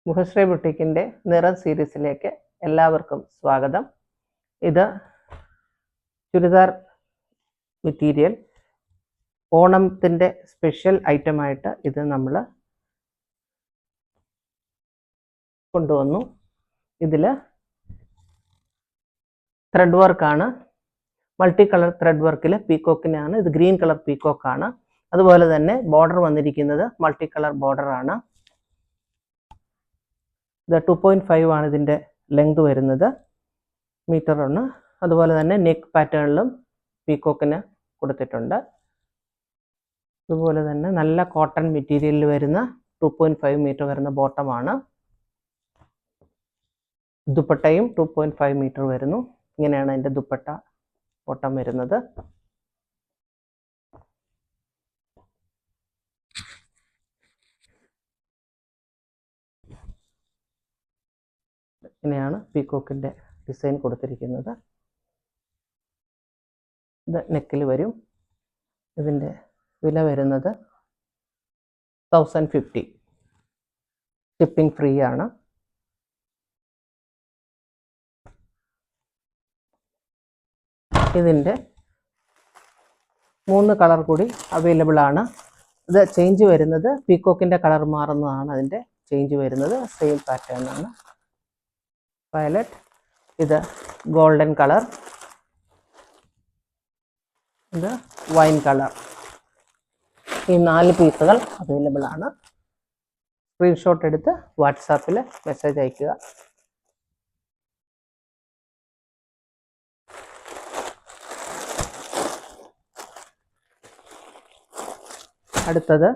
മുഹശ്രീ ബുട്ടിക്കിൻ്റെ നിറം സീരീസിലേക്ക് എല്ലാവർക്കും സ്വാഗതം. ഇത് ചുരിദാർ മെറ്റീരിയൽ ഓണത്തിൻ്റെ സ്പെഷ്യൽ ഐറ്റമായിട്ട് ഇത് നമ്മൾ കൊണ്ടുവന്നു. ഇതിൽ ത്രെഡ് വർക്കാണ്, മൾട്ടി കളർ ത്രെഡ് വർക്കിൽ പീക്കോക്കിനാണ്. ഇത് ഗ്രീൻ കളർ പീക്കോക്കാണ്. അതുപോലെ തന്നെ ബോർഡർ വന്നിരിക്കുന്നത് മൾട്ടി കളർ ബോർഡറാണ്. ഇത് 2.5 ആണ് ഇതിൻ്റെ ലെങ്ത് വരുന്നത്, മീറ്ററാണ്. അതുപോലെ തന്നെ നെക്ക് പാറ്റേണിലും പീക്കോക്കിന് കൊടുത്തിട്ടുണ്ട്. അതുപോലെ തന്നെ നല്ല കോട്ടൺ മെറ്റീരിയലിൽ വരുന്ന 2.5 മീറ്റർ വരുന്ന ബോട്ടമാണ്. ദുപ്പട്ടയും 2.5 മീറ്റർ വരുന്നു. ഇങ്ങനെയാണ് അതിൻ്റെ ദുപ്പട്ട ബോട്ടം വരുന്നത്. ഇങ്ങനെയാണ് പീക്കോക്കിൻ്റെ ഡിസൈൻ കൊടുത്തിരിക്കുന്നത്. ഇത് നെക്കിൽ വരും. ഇതിൻ്റെ വില വരുന്നത് 1050. ഷിപ്പിംഗ് ഫ്രീ ആണ്. ഇതിൻ്റെ 3 കളർ കൂടി അവൈലബിൾ ആണ്. ഇത് ചേഞ്ച് വരുന്നത് പീക്കോക്കിൻ്റെ കളർ മാറുന്നതാണ് അതിൻ്റെ ചേഞ്ച് വരുന്നത്. സെയിം പാറ്റേൺ ആണ്. വയലറ്റ്, ഇത് ഗോൾഡൻ കളർ, ഇത് വൈൻ കളർ. ഈ 4 പീസുകൾ അവൈലബിൾ ആണ്. സ്ക്രീൻഷോട്ട് എടുത്ത് വാട്സാപ്പിൽ മെസ്സേജ് അയയ്ക്കുക. അടുത്തത്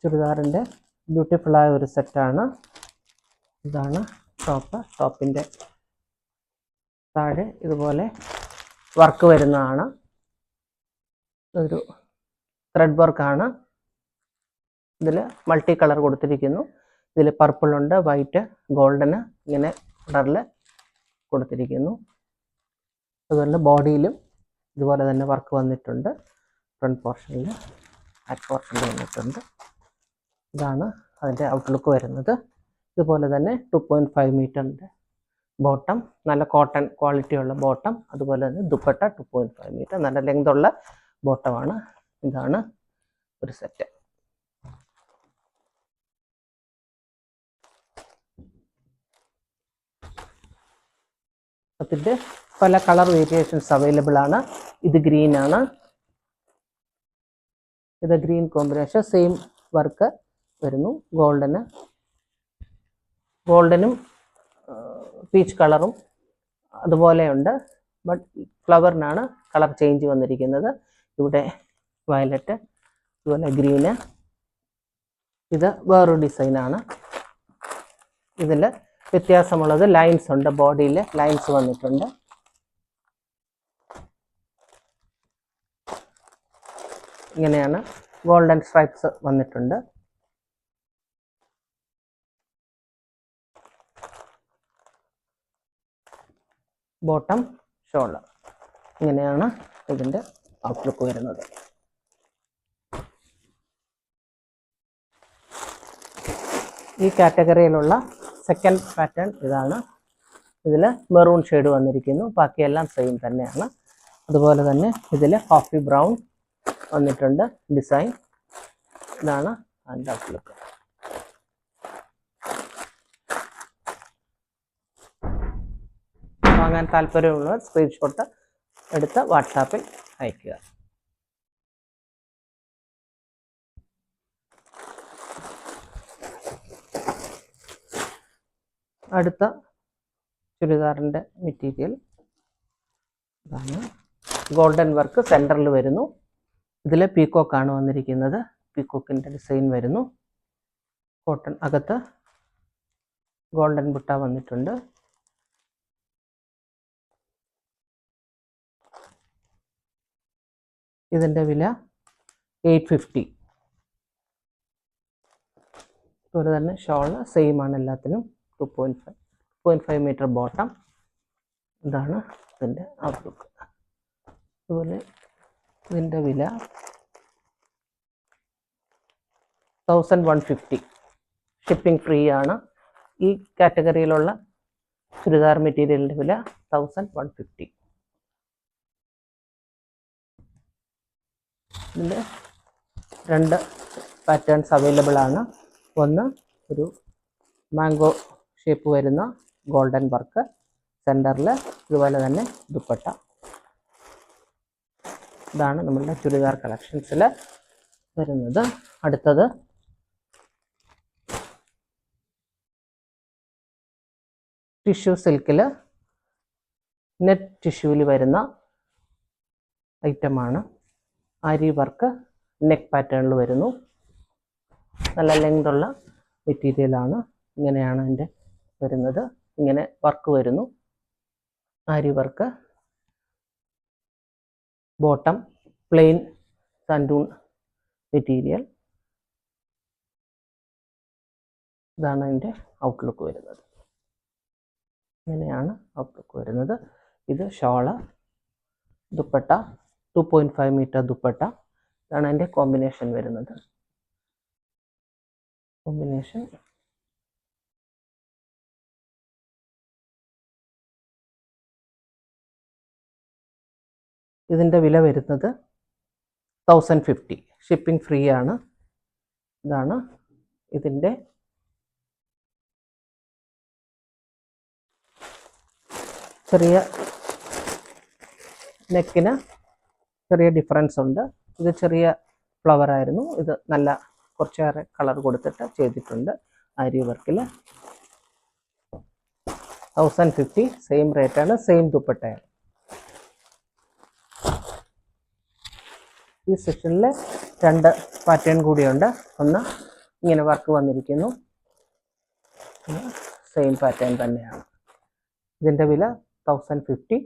ചുരിദാറിൻ്റെ ബ്യൂട്ടിഫുള്ളായ ഒരു സെറ്റാണ്. ഇതാണ് ടോപ്പിൻ്റെ താഴെ ഇതുപോലെ വർക്ക് വരുന്നതാണ്. ഒരു ത്രെഡ് വർക്കാണ്. ഇതിൽ മൾട്ടി കളർ കൊടുത്തിരിക്കുന്നു. ഇതിൽ പർപ്പിളുണ്ട്, വൈറ്റ്, ഗോൾഡന് ഇങ്ങനെ കളറിൽ കൊടുത്തിരിക്കുന്നു. അതുപോലെ ബോഡിയിലും ഇതുപോലെ തന്നെ വർക്ക് വന്നിട്ടുണ്ട്. ഫ്രണ്ട് പോർഷനിൽ ബാക്ക് പോർഷനിൽ വന്നിട്ടുണ്ട്. ഇതാണ് അതിൻ്റെ ഔട്ട്ലുക്ക് വരുന്നത്. ഇതുപോലെ തന്നെ 2.5 മീറ്ററിൻ്റെ ബോട്ടം, നല്ല കോട്ടൺ ക്വാളിറ്റിയുള്ള ബോട്ടം. അതുപോലെ തന്നെ ദുപ്പട്ട 2.5 മീറ്റർ, നല്ല ലെങ്തുള്ള ബോട്ടമാണ്. ഇതാണ് ഒരു സെറ്റ്. അതിൻ്റെ പല കളർ വേരിയേഷൻസ് അവൈലബിൾ ആണ്. ഇത് ഗ്രീൻ ആണ്. ഇത് ഗ്രീൻ കോമ്പിനേഷൻ, സെയിം വർക്ക് വരുന്നു. ഗോൾഡനും പീച്ച് കളറും അതുപോലെയുണ്ട്. ബട്ട് ഫ്ലവറിനാണ് കളർ ചേഞ്ച് വന്നിരിക്കുന്നത്. ഇവിടെ വയലറ്റ്, അതുപോലെ ഗ്രീന്. ഇത് വേറൊരു ഡിസൈനാണ്. ഇതിൽ വ്യത്യാസമുള്ളത് ലൈൻസ് ഉണ്ട്, ബോഡിയിൽ ലൈൻസ് വന്നിട്ടുണ്ട്. ഇങ്ങനെയാണ് ഗോൾഡൻ സ്ട്രൈപ്സ് വന്നിട്ടുണ്ട്. ബോട്ടം, ഷോൾഡർ, ഇങ്ങനെയാണ് ഇതിൻ്റെ ഔട്ട്ലുക്ക് വരുന്നത്. ഈ കാറ്റഗറിയിലുള്ള സെക്കൻഡ് പാറ്റേൺ ഇതാണ്. ഇതിൽ മെറൂൺ ഷെയ്ഡ് വന്നിരിക്കുന്നു. ബാക്കിയെല്ലാം സെയിം തന്നെയാണ്. അതുപോലെ തന്നെ ഇതിൽ കോഫി ബ്രൗൺ വന്നിട്ടുണ്ട് ഡിസൈൻ. ഇതാണ് അതിൻ്റെ ഔട്ട്ലുക്ക്. വാങ്ങാൻ താല്പര്യമുള്ളവർ സ്ക്രീൻഷോട്ട് എടുത്ത് വാട്സാപ്പിൽ അയയ്ക്കുക. അടുത്ത ചുരിദാറിൻ്റെ മെറ്റീരിയൽ ഇതാണ്. ഗോൾഡൻ വർക്ക് സെൻറ്ററിൽ വരുന്നു. ഇതിൽ പീക്കോക്കാണ് വന്നിരിക്കുന്നത്. പീക്കോക്കിൻ്റെ ഡിസൈൻ വരുന്നു. കോട്ടൺ, അകത്ത് ഗോൾഡൻ ബുട്ട വന്നിട്ടുണ്ട്. ഇതിൻ്റെ വില 850. അതുപോലെ തന്നെ ഷോള് സെയിം ആണ് എല്ലാത്തിനും. 2.5 മീറ്റർ ബോട്ടം. ഇതാണ് ഇതിൻ്റെ ഔട്ട്ലുക്ക്. അതുപോലെ ഇതിൻ്റെ വില 1150. ഷിപ്പിംഗ് ഫ്രീ ആണ്. ഈ കാറ്റഗറിയിലുള്ള ചുരിദാർ മെറ്റീരിയലിൻ്റെ വില 1150. ഇതിൽ 2 പാറ്റേൺസ് അവൈലബിൾ ആണ്. ഒന്ന് ഒരു മാംഗോ ഷേപ്പ് വരുന്ന ഗോൾഡൻ വർക്ക് സെൻറ്ററിൽ, ഇതുപോലെ തന്നെ ദുപ്പട്ട. ഇതാണ് നമ്മളുടെ ചുരിദാർ കളക്ഷൻസിൽ വരുന്നത്. അടുത്തത് ടിഷ്യൂ സിൽക്കിൽ നെറ്റ് ടിഷ്യൂവിൽ വരുന്ന ഐറ്റമാണ്. ആരി വർക്ക് നെക്ക് പാറ്റേണിൽ വരുന്നു. നല്ല ലെങ്തുള്ള മെറ്റീരിയലാണ്. ഇങ്ങനെയാണ് അതിൻ്റെ വരുന്നത്. ഇങ്ങനെ വർക്ക് വരുന്നു. ആരി വർക്ക്. ബോട്ടം പ്ലെയിൻ സാൻഡൂൺ മെറ്റീരിയൽ. ഇതാണ് അതിൻ്റെ ഔട്ട്ലുക്ക് വരുന്നത്. ഇങ്ങനെയാണ് ഔട്ട്ലുക്ക് വരുന്നത്. ഇത് ഷോള്, ദുപ്പട്ട 2.5 മീറ്റർ ദുപ്പട്ട. ഇതാണ് അതിൻ്റെ കോമ്പിനേഷൻ വരുന്നത്. കോമ്പിനേഷൻ ഇതിൻ്റെ വില വരുന്നത് 1050. ഷിപ്പിംഗ് ഫ്രീ ആണ്. ഇതാണ് ഇതിൻ്റെ ചെറിയ നെക്കിന് ചെറിയ ഡിഫറൻസ് ഉണ്ട്. ഇത് ചെറിയ ഫ്ലവർ ആയിരുന്നു. ഇത് നല്ല കുറച്ചേറെ കളർ കൊടുത്തിട്ട് ചെയ്തിട്ടുണ്ട്. ആരി വർക്കിൽ 1050. സെയിം റേറ്റാണ്, സെയിം ദുപ്പട്ടയാണ്. ഈ സെക്ഷനിൽ 2 പാറ്റേൺ കൂടിയുണ്ട്. ഒന്ന് ഇങ്ങനെ വർക്ക് വന്നിരിക്കുന്നു, സെയിം പാറ്റേൺ തന്നെയാണ്. ഇതിൻ്റെ വില 1050.